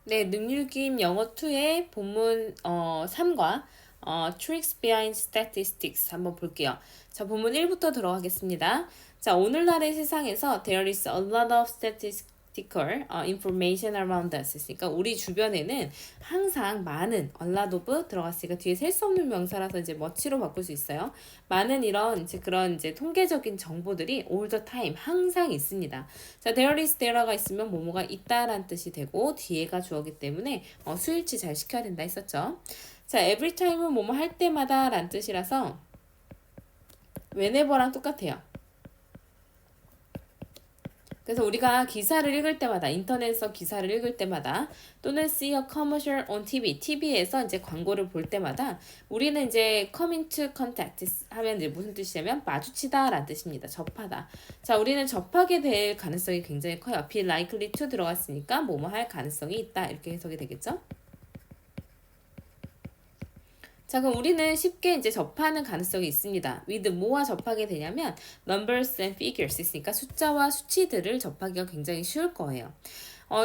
네, 능률기임 영어 2의 본문 3과 Tricks Behind Statistics 한번 볼게요. 자, 본문 1부터 들어가겠습니다. 자, 오늘날의 세상에서 there is a lot of statistical information around us. 그러니까 우리 주변에는 항상 많은 a lot of 들어갔으니까 뒤에 셀 수 없는 명사라서 이제 much로 바꿀 수 있어요. 많은 이런 이제 그런 이제 통계적인 정보들이 all the time 항상 있습니다. 자, there is there가 있으면 뭐뭐가 있다라는 뜻이 되고 뒤에가 주어기 때문에 수일치 잘 시켜야 된다 했었죠. 자, every time은 뭐뭐 할 때마다 라는 뜻이라서 whenever랑 똑같아요. 그래서 우리가 기사를 읽을 때마다 인터넷에서 기사를 읽을 때마다 또는 see a commercial on TV, TV에서 이제 광고를 볼 때마다 우리는 이제 come into contact 하면 이제 무슨 뜻이냐면 마주치다라는 뜻입니다. 접하다. 자, 우리는 접하게 될 가능성이 굉장히 커요. be likely to 들어갔으니까 뭐뭐 할 가능성이 있다 이렇게 해석이 되겠죠? 자, 그럼 우리는 쉽게 이제 접하는 가능성이 있습니다. with 뭐와 접하게 되냐면 numbers and figures 있으니까 숫자와 수치들을 접하기가 굉장히 쉬울 거예요.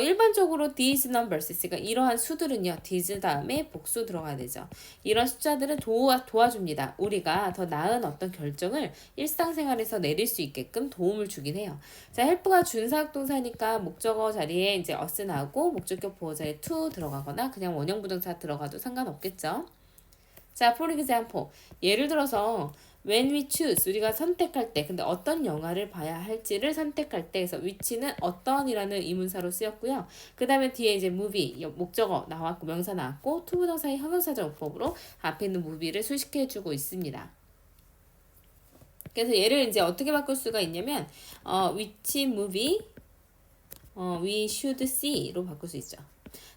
일반적으로 these numbers 있으니까 이러한 수들은요. these 다음에 복수 들어가야 되죠. 이런 숫자들은 도와줍니다. 우리가 더 나은 어떤 결정을 일상생활에서 내릴 수 있게끔 도움을 주긴 해요. 자, help가 준사역동사니까 목적어 자리에 이제 us 나오고 목적격 보호 자리에 to 들어가거나 그냥 원형부동사 들어가도 상관없겠죠. 자, for example, 예를 들어서 when we choose, 우리가 선택할 때, 근데 어떤 영화를 봐야 할지를 선택할 때에서 which는 어떤이라는 이문사로 쓰였고요. 그 다음에 뒤에 이제 movie, 목적어 나왔고 명사 나왔고 투부정사의 형용사정법으로 앞에 있는 movie를 수식해주고 있습니다. 그래서 얘를 이제 어떻게 바꿀 수가 있냐면 which movie we should see로 바꿀 수 있죠.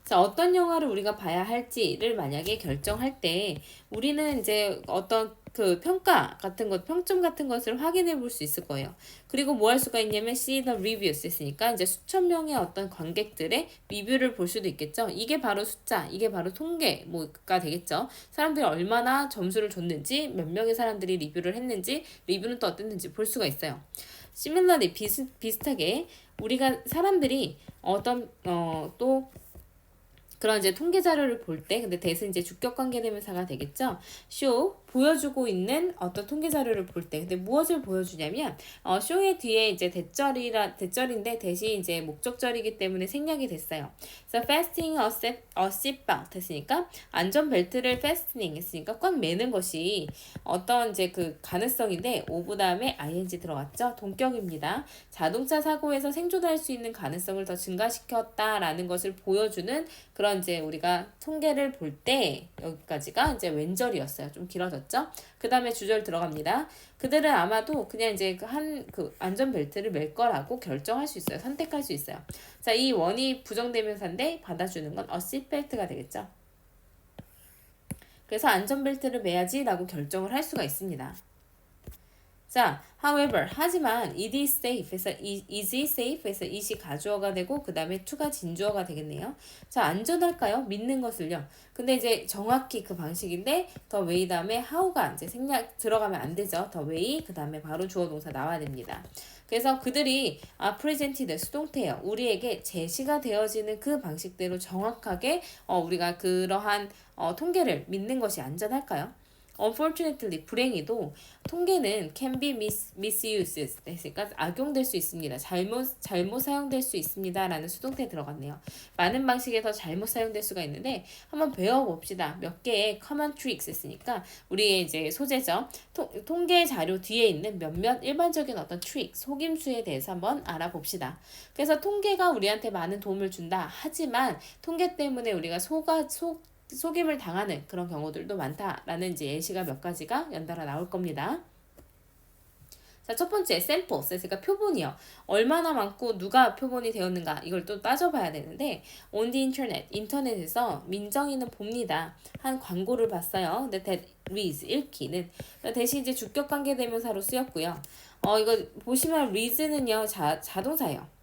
자, 어떤 영화를 우리가 봐야 할지를 만약에 결정할 때 우리는 이제 어떤 그 평가 같은 것, 평점 같은 것을 확인해 볼 수 있을 거예요. 그리고 뭐 할 수가 있냐면 see the reviews 했으니까 이제 수천 명의 어떤 관객들의 리뷰를 볼 수도 있겠죠. 이게 바로 숫자, 이게 바로 통계 뭐가 되겠죠. 사람들이 얼마나 점수를 줬는지, 몇 명의 사람들이 리뷰를 했는지, 리뷰는 또 어땠는지 볼 수가 있어요. similarly 비슷하게 우리가 사람들이 어떤 또 그런 이제 통계 자료를 볼 때, 근데 대신 이제 주격 관계 대명사가 되겠죠. 쇼 보여주고 있는 어떤 통계 자료를 볼 때, 근데 무엇을 보여주냐면 쇼의 뒤에 이제 대절인데 대신 이제 목적절이기 때문에 생략이 됐어요. 그래서 fastening a seatbelt 했으니까 안전 벨트를 fastening 했으니까 꽉 매는 것이 어떤 이제 그 가능성인데 of 다음에 ing 들어갔죠. 동격입니다. 자동차 사고에서 생존할 수 있는 가능성을 더 증가시켰다라는 것을 보여주는 그런 이제 우리가 통계를 볼 때 여기까지가 이제 왼절이었어요. 좀 길어졌죠? 그 다음에 주절 들어갑니다. 그들은 아마도 그냥 이제 그 안전벨트를 맬 거라고 결정할 수 있어요. 선택할 수 있어요. 자, 이 원이 부정대명사인데 받아주는 건 a seatbelt가 되겠죠? 그래서 안전벨트를 매야지라고 결정을 할 수가 있습니다. 자, however, 하지만 it is safe에서 is safe에서 it이 가주어가 되고 그 다음에 to가 진주어가 되겠네요. 자, 안전할까요? 믿는 것을요. 근데 이제 정확히 그 방식인데 the way 다음에 how가 이제 생략 들어가면 안 되죠. the way 그 다음에 바로 주어 동사 나와야 됩니다. 그래서 그들이 presented 수동태예요. 우리에게 제시가 되어지는 그 방식대로 정확하게 우리가 그러한 통계를 믿는 것이 안전할까요? Unfortunately, 불행히도 통계는 can be misused. 그러니까 악용될 수 있습니다. 잘못 사용될 수 있습니다. 라는 수동태 들어갔네요. 많은 방식에서 잘못 사용될 수가 있는데 한번 배워봅시다. 몇 개의 common tricks 했으니까 우리의 이제 소재죠. 통계 자료 뒤에 있는 몇몇 일반적인 어떤 트릭, 속임수에 대해서 한번 알아봅시다. 그래서 통계가 우리한테 많은 도움을 준다. 하지만 통계 때문에 우리가 속임을 당하는 그런 경우들도 많다라는 이제 예시가 몇 가지가 연달아 나올 겁니다. 자, 첫 번째 samples, 그러니까 표본이요. 얼마나 많고 누가 표본이 되었는가 이걸 또 따져봐야 되는데 on the internet, 인터넷에서 민정이는 봅니다. 한 광고를 봤어요. 근데 that reads, 읽기는 대신 이제 주격관계 대명사로 쓰였고요. 이거 보시면 reads는요 자동사예요.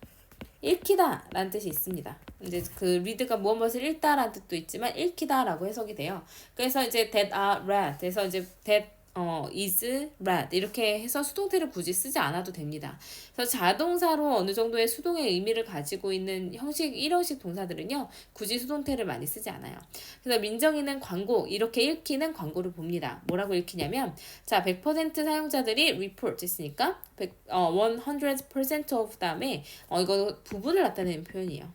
읽히다 라는 뜻이 있습니다. 이제 그 read가 무엇을 읽다 라는 뜻도 있지만 읽히다 라고 해석이 돼요. 그래서 이제 that are read, 그래서 이제 that is red 이렇게 해서 수동태를 굳이 쓰지 않아도 됩니다. 그래서 자동사로 어느 정도의 수동의 의미를 가지고 있는 형식 1형식 동사들은요. 굳이 수동태를 많이 쓰지 않아요. 그래서 민정이는 광고 이렇게 읽히는 광고를 봅니다. 뭐라고 읽히냐면 자 100% 사용자들이 report 했으니까 100% of 다음에 이거 부분을 나타내는 표현이에요.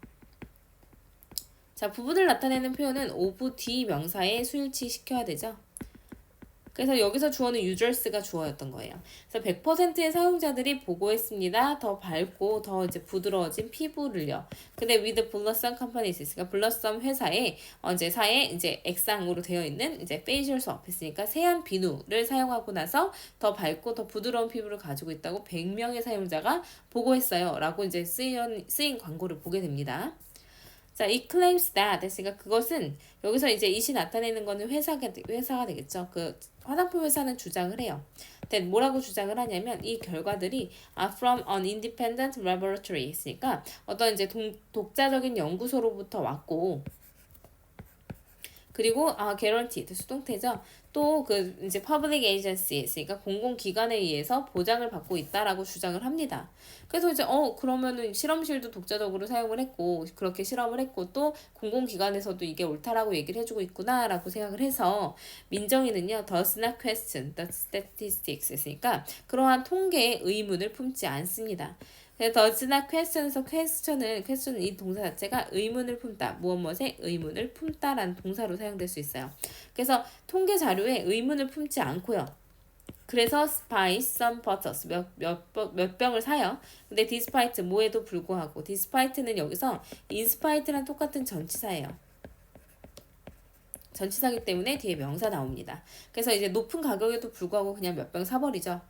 자 부분을 나타내는 표현은 of D 명사에 수일치 시켜야 되죠. 그래서 여기서 주어는 users가 주어였던 거예요. 그래서 100%의 사용자들이 보고했습니다. 더 밝고 더 이제 부드러워진 피부를요. 근데 with Blossom Companies 있으니까 블러썸 회사에 사에 이제 액상으로 되어 있는 이제 facial soap 했으니까 세안 비누를 사용하고 나서 더 밝고 더 부드러운 피부를 가지고 있다고 100명의 사용자가 보고했어요.라고 이제 쓰인 광고를 보게 됩니다. 자, it claims that 했으니까 그것은 여기서 이제 it이 나타내는 거는 회사가 되겠죠. 그 화장품 회사는 주장을 해요. then 뭐라고 주장을 하냐면 이 결과들이 are from an independent laboratory 했으니까 어떤 이제 독자적인 연구소로부터 왔고 그리고 guaranteed 수동태죠. 또 그 이제 public agency 있으니까 공공기관에 의해서 보장을 받고 있다라고 주장을 합니다. 그래서 이제 그러면은 실험실도 독자적으로 사용을 했고 그렇게 실험을 했고 또 공공기관에서도 이게 옳다라고 얘기를 해주고 있구나라고 생각을 해서 민정이는요 does not question the statistics 있으니까 그러한 통계의 의문을 품지 않습니다. does not question에서 question은 이 동사 자체가 의문을 품다, 무엇에 의문을 품다라는 동사로 사용될 수 있어요. 그래서 통계 자료에 의문을 품지 않고요. 그래서 buy some bottles 몇 병을 사요. 근데 despite 뭐에도 불구하고 despite는 여기서 inspite랑 똑같은 전치사예요. 전치사기 때문에 뒤에 명사 나옵니다. 그래서 이제 높은 가격에도 불구하고 그냥 몇 병 사버리죠.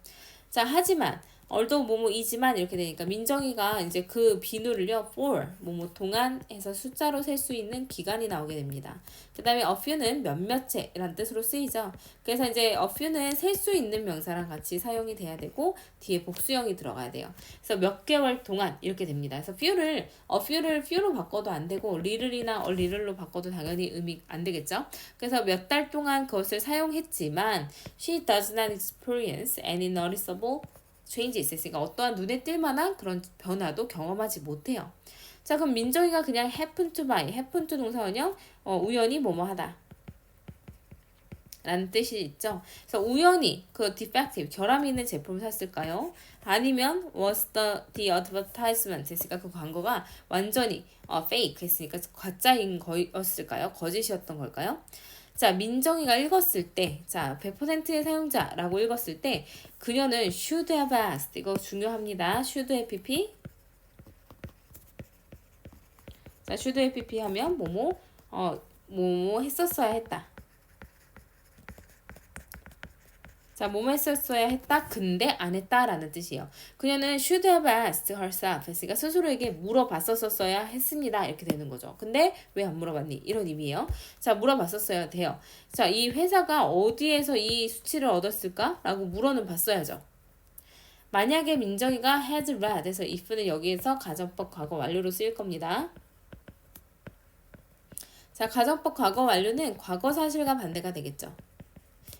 자, 하지만 although 뭐뭐이지만 이렇게 되니까 민정이가 이제 그 비누를요 for 뭐뭐 동안 해서 숫자로 셀 수 있는 기간이 나오게 됩니다. 그 다음에 a few는 몇몇째라는 뜻으로 쓰이죠. 그래서 이제 a few는 셀 수 있는 명사랑 같이 사용이 돼야 되고 뒤에 복수형이 들어가야 돼요. 그래서 몇 개월 동안 이렇게 됩니다. 그래서 a few로 바꿔도 안 되고 little이나 a little로 바꿔도 당연히 의미 안 되겠죠. 그래서 몇 달 동안 그것을 사용했지만 she does not experience any noticeable changes 있으니까 어떠한 눈에 띌 만한 그런 변화도 경험하지 못해요. 자, 그럼 민정이가 그냥 happen to buy, happen to 동사원형 우연히 뭐뭐 하다 라는 뜻이 있죠. 그래서 우연히 그 defective, 결함이 있는 제품을 샀을까요? 아니면 was the advertisement 했으니까 그 광고가 완전히 fake 했으니까 가짜인 거였을까요? 거짓이었던 걸까요? 자, 민정이가 읽었을 때, 자, 100%의 사용자라고 읽었을 때, 그녀는 should have asked. 이거 중요합니다. should have pp. 자, should have pp 하면 뭐뭐 했었어야 했다. 자, 뭐뭐 했었어야 했다. 근데 안 했다라는 뜻이에요. 그녀는 should have asked herself 했으니까 스스로에게 물어봤었어야 했습니다. 이렇게 되는 거죠. 근데 왜 안 물어봤니? 이런 의미예요. 자, 물어봤었어야 돼요. 자, 이 회사가 어디에서 이 수치를 얻었을까? 라고 물어는 봤어야죠. 만약에 민정이가 had read 해서 if는 여기에서 가정법 과거 완료로 쓰일 겁니다. 자, 가정법 과거 완료는 과거 사실과 반대가 되겠죠.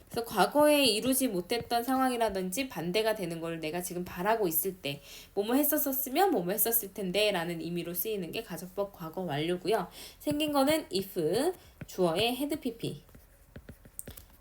그래서 과거에 이루지 못했던 상황이라든지 반대가 되는 걸 내가 지금 바라고 있을 때 뭐뭐 했었으면 뭐뭐 했었을 텐데 라는 의미로 쓰이는 게 가정법 과거 완료고요. 생긴 거는 if, 주어의 had pp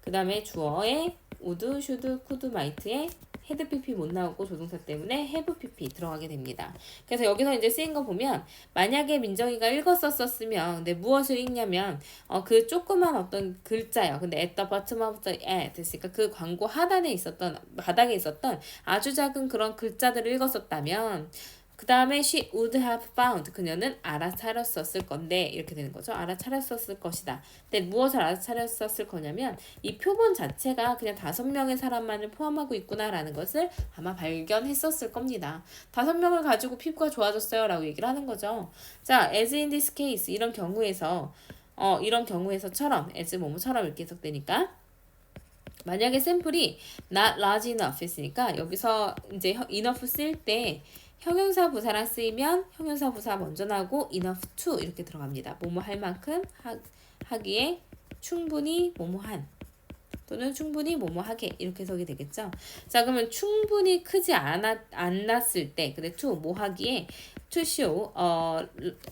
그 다음에 주어의 would, should, could, might의 had pp 못 나오고 조동사 때문에 have pp 들어가게 됩니다. 그래서 여기서 이제 쓰인 거 보면 만약에 민정이가 읽었었으면 근데 무엇을 읽냐면 그 조그만 어떤 글자요. 근데 at the bottom of the ad 했으니까 그 광고 하단에 있었던 바닥에 있었던 아주 작은 그런 글자들을 읽었었다면 그 다음에 she would have found 그녀는 알아차렸었을 건데 이렇게 되는 거죠. 알아차렸었을 것이다. 근데 무엇을 알아차렸었을 거냐면 이 표본 자체가 그냥 5명의 사람만을 포함하고 있구나라는 것을 아마 발견했었을 겁니다. 5명을 가지고 피부가 좋아졌어요 라고 얘기를 하는 거죠. 자, as in this case 이런 경우에서처럼 as 뭐뭐처럼 이렇게 해석되니까 만약에 샘플이 not large enough 했으니까 여기서 이제 enough 쓸 때 형용사 부사랑 쓰이면 형용사 부사 먼저 나오고 enough to 이렇게 들어갑니다. 뭐뭐 할 만큼 하기에 충분히 뭐뭐 한 또는 충분히 뭐뭐하게 이렇게 해석이 되겠죠. 자, 그러면 충분히 크지 않았을 때 근데 to 뭐하기에 to show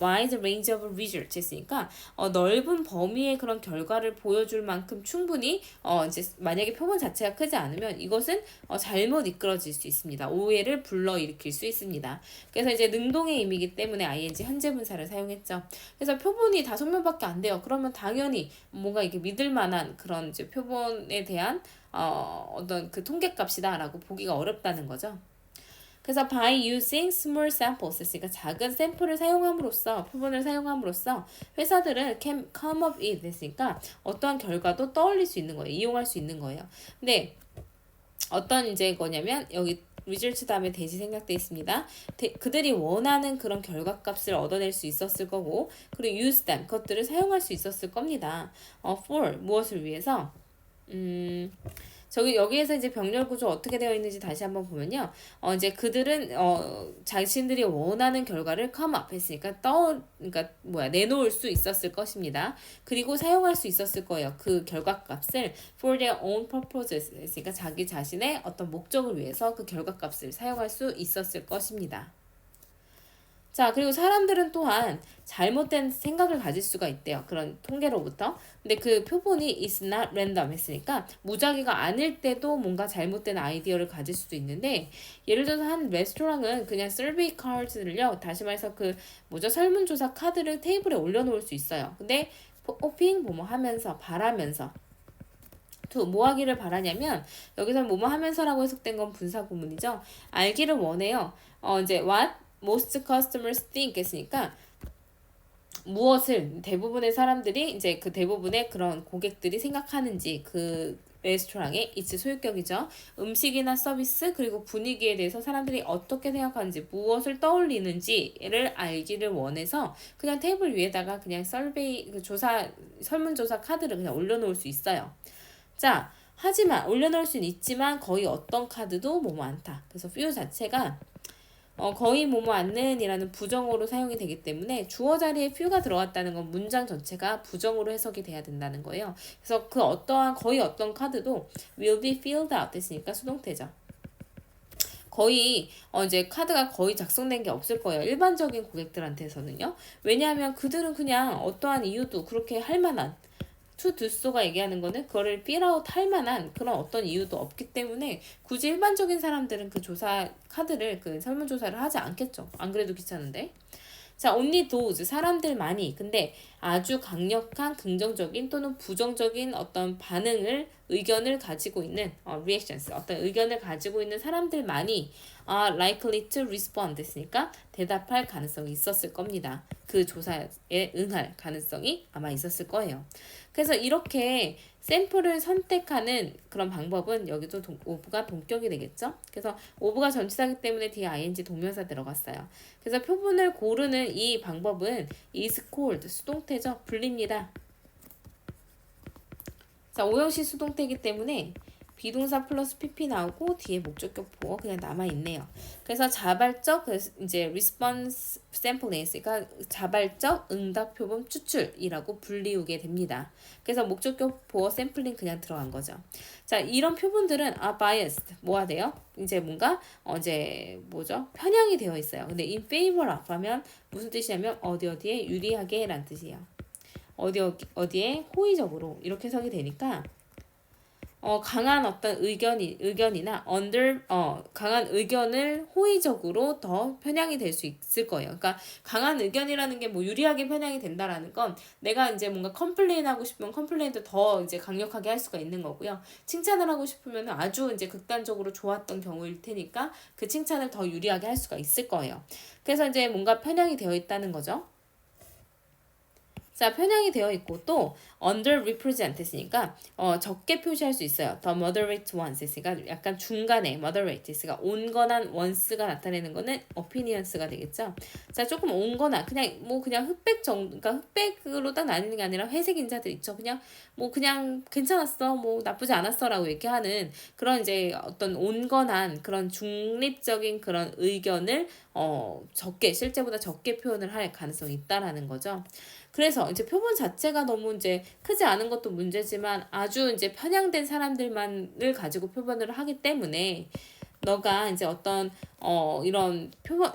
wide range of results 했으니까 넓은 범위의 그런 결과를 보여줄 만큼 충분히 이제 만약에 표본 자체가 크지 않으면 이것은 잘못 이끌어질 수 있습니다. 오해를 불러일으킬 수 있습니다. 그래서 이제 능동의 의미이기 때문에 ing 현재 분사를 사용했죠. 그래서 표본이 5명밖에 안 돼요. 그러면 당연히 뭔가 이게 믿을 만한 그런 이제 표본에 대한 어떤 그 통계값이다라고 보기가 어렵다는 거죠. 그래서 by using small samples 했으니까 작은 샘플을 사용함으로써 표본을 사용함으로써 회사들은 can come up with 했으니까 어떠한 결과도 떠올릴 수 있는 거예요. 이용할 수 있는 거예요. 근데 어떤 이제 거냐면 여기 results 다음에 대시 생략돼 있습니다. 그들이 원하는 그런 결과값을 얻어낼 수 있었을 거고 그리고 use them 그것들을 사용할 수 있었을 겁니다. for 무엇을 위해서 저기 여기에서 이제 병렬 구조 어떻게 되어 있는지 다시 한번 보면요. 이제 그들은 자신들이 원하는 결과를 come up 했으니까 그러니까 내놓을 수 있었을 것입니다. 그리고 사용할 수 있었을 거예요. 그 결과값을 for their own purposes 했으니까 자기 자신의 어떤 목적을 위해서 그 결과값을 사용할 수 있었을 것입니다. 자, 그리고 사람들은 또한 잘못된 생각을 가질 수가 있대요. 그런 통계로부터. 근데 그 표본이 is not random 했으니까 무작위가 아닐 때도 뭔가 잘못된 아이디어를 가질 수도 있는데 예를 들어서 한 레스토랑은 그냥 survey cards를요. 다시 말해서 그 설문조사 카드를 테이블에 올려놓을 수 있어요. 근데 hoping 뭐뭐 하면서 바라면서 뭐 하기를 바라냐면 여기서 뭐뭐 하면서라고 해석된 건 분사 구문이죠. 알기를 원해요. 이제 what most customers think 했으니까 무엇을 대부분의 사람들이 이제 그 대부분의 그런 고객들이 생각하는지 그 레스토랑의 이츠 소유격이죠. 음식이나 서비스 그리고 분위기에 대해서 사람들이 어떻게 생각하는지 무엇을 떠올리는지를 알기를 원해서 그냥 테이블 위에다가 그냥 설문조사 카드를 그냥 올려놓을 수 있어요. 자, 하지만 올려놓을 수는 있지만 거의 어떤 카드도 뭐뭐 않다. 그래서 few 자체가 거의 뭐뭐 않는 이라는 부정어로 사용이 되기 때문에 주어 자리에 few가 들어갔다는 건 문장 전체가 부정어로 해석이 돼야 된다는 거예요. 그래서 그 거의 어떤 카드도 will be filled out 됐으니까 수동태죠. 거의 이제 카드가 거의 작성된 게 없을 거예요. 일반적인 고객들한테서는요. 왜냐하면 그들은 그냥 어떠한 이유도 그렇게 할 만한 to do so가 얘기하는 거는 그거를 fill out 할 만한 그런 어떤 이유도 없기 때문에 굳이 일반적인 사람들은 그 조사 카드를 그 설문조사를 하지 않겠죠. 안 그래도 귀찮은데. 자, only those 사람들만이 근데 아주 강력한 긍정적인 또는 부정적인 어떤 의견을 가지고 있는 reactions 어떤 의견을 가지고 있는 사람들만이 likely to respond 됐으니까 대답할 가능성이 있었을 겁니다. 그 조사에 응할 가능성이 아마 있었을 거예요. 그래서 이렇게 샘플을 선택하는 그런 방법은 여기도 오브가 동격이 되겠죠. 그래서 오브가 전치사기 때문에 뒤에 ing 동명사 들어갔어요. 그래서 표본을 고르는 이 방법은 is called 수동태죠. 불립니다. 자, 오형식 수동태이기 때문에 비동사 플러스 pp 나오고 뒤에 목적격 보어 그냥 남아있네요. 그래서 자발적 이제 response sampling이니까 자발적 응답 표본 추출이라고 불리우게 됩니다. 그래서 목적격 보어 샘플링 그냥 들어간 거죠. 자, 이런 표본들은 biased 뭐가 돼요? 이제 뭔가 이제 편향이 되어 있어요. 근데 in favor of 하면 무슨 뜻이냐면 어디에 유리하게 라는 뜻이에요. 어디에 호의적으로 이렇게 해석이 되니까 강한 어떤 의견이나 강한 의견을 호의적으로 더 편향이 될 수 있을 거예요. 그러니까 강한 의견이라는 게 유리하게 편향이 된다라는 건 내가 이제 뭔가 컴플레인 하고 싶으면 컴플레인도 더 이제 강력하게 할 수가 있는 거고요. 칭찬을 하고 싶으면 아주 이제 극단적으로 좋았던 경우일 테니까 그 칭찬을 더 유리하게 할 수가 있을 거예요. 그래서 이제 뭔가 편향이 되어 있다는 거죠. 자, 편향이 되어 있고 또 underrepresent 했으니까 적게 표시할 수 있어요. The moderate ones 했으니까 약간 중간에 moderate 했으니까 온건한 once가 나타내는 거는 opinions가 되겠죠. 자, 조금 온건한 그냥 흑백 정도 그러니까 흑백으로 딱 나뉘는 게 아니라 회색 인자들 있죠. 그냥 괜찮았어. 나쁘지 않았어라고 얘기하는 그런 이제 어떤 온건한 그런 중립적인 그런 의견을 실제보다 적게 표현을 할 가능성이 있다라는 거죠. 그래서 이제 표본 자체가 너무 이제 크지 않은 것도 문제지만 아주 이제 편향된 사람들만을 가지고 표본을 하기 때문에 너가 이제 어떤 이런 표본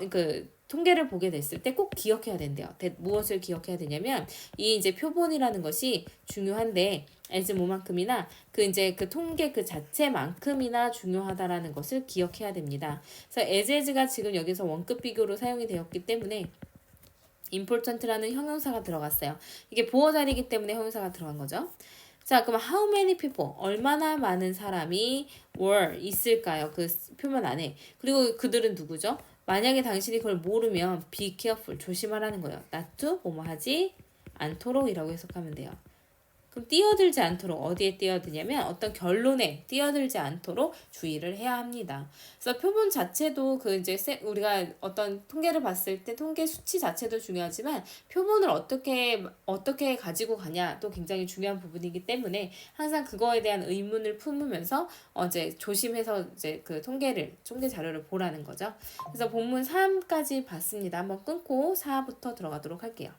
통계를 보게 됐을 때 꼭 기억해야 된대요. 무엇을 기억해야 되냐면 이 이제 표본이라는 것이 중요한데 as 뭐만큼이나 그 이제 그 통계 그 자체만큼이나 중요하다라는 것을 기억해야 됩니다. 그래서 as가 지금 여기서 원급 비교로 사용이 되었기 때문에 important라는 형용사가 들어갔어요. 이게 보어 자리이기 때문에 형용사가 들어간 거죠. 자, 그럼 how many people, 얼마나 많은 사람이 were, 있을까요? 그 표면 안에. 그리고 그들은 누구죠? 만약에 당신이 그걸 모르면 be careful, 조심하라는 거예요. not to, 뭐뭐 하지 않도록이라고 해석하면 돼요. 그럼 뛰어들지 않도록 어디에 뛰어드냐면 어떤 결론에 뛰어들지 않도록 주의를 해야 합니다. 그래서 표본 자체도 그 이제 우리가 어떤 통계를 봤을 때 통계 수치 자체도 중요하지만 표본을 어떻게 가지고 가냐도 굉장히 중요한 부분이기 때문에 항상 그거에 대한 의문을 품으면서 이제 조심해서 이제 그 통계 자료를 보라는 거죠. 그래서 본문 3까지 봤습니다. 한번 끊고 4부터 들어가도록 할게요.